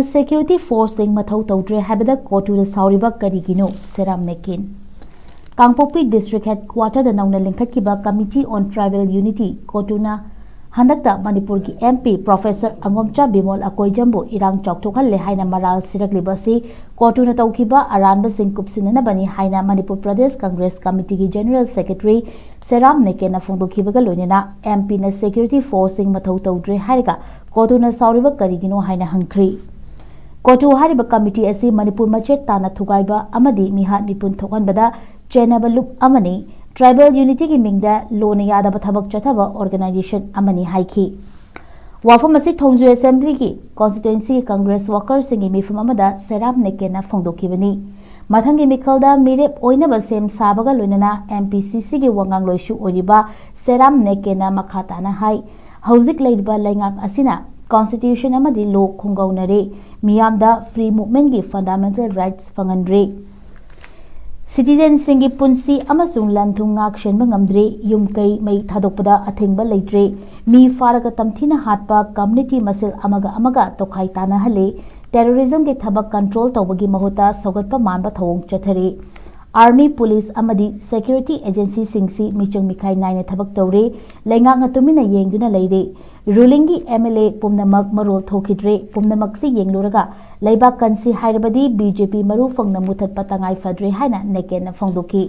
security force sing Mathou Toudre Haibada Cotuna Saoriba Karigino Seram Neken Kangpopi district headquarter the nauna linkatkiba committee on tribal unity Cotuna Handakta manipur ki MP Professor Angomcha Bimol Akoijambu irang chokthokhalle haina maral siraklibasi Cotuna taukiba aranba sing kupsinanabani haina Manipur Pradesh Congress Committee ki General Secretary Seram Neken na phongdokhibaga loinena MP na security force sing Mathou Toudre Haibada Cotuna Saoriba Karigino haina hangkhri Kotu hariba committee asi Manipur machet tana thugaiba amadi mihat mipun thokanbada chenaba loop amani tribal unity ki mingda lone yadaba thabak chathaba organization amani haiki wafam asi thongju assembly ki constituency congress workers singi mifum amada Seram Neken na phongdokibani mathangi mikhalda mirep oinaba sem sabaga loinana MPCC ki wangang loisu oriba Seram Neken na makhata na hai hauzik leiba laingak asina Constitution amadi law khungaunare miyamda free movement gi fundamental rights fanganre citizens singi punsi amasung lanthung ngak shenba ngamdre yumkai mai thadokpada athengba leitre mi faraga tamthina hatpa community masil amaga tokhai tana hale terrorism gi thabak control tawbagi mahota sogatpa manba thawong chathare Army, Police, amadi Security Agency singsi michang mikai naina thabak tawre lainga nga tumina yengduna leire ruling gi MLA pumnamak marol thokidre pumnamak si yengluraga laiba kansi hairabadi BJP maru fangna muthat patangai fadre haina Neken na phongdoki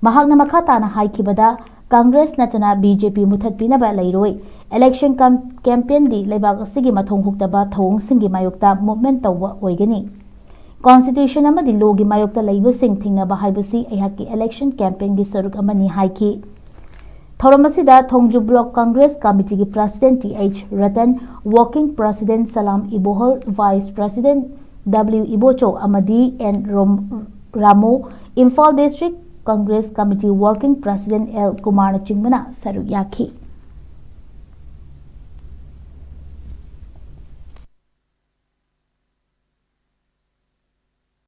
mahakna makhata na haikibada Congress natana BJP muthat pinaba leiroi election campaign di laiba asigi mathong huktaba thong singi mayokta movement tawwa oigani Constitution amadi law gi mayokta leiba sing thingnaba haibasi ayhaki election campaign gi saruk amani haiki thoramasida thongju block congress committee gi president TH Ratan working president Salam Ibohol vice president W Ibocho amadi N Ramo Imphal district congress committee working president L Kumar Chingmana saruk yaki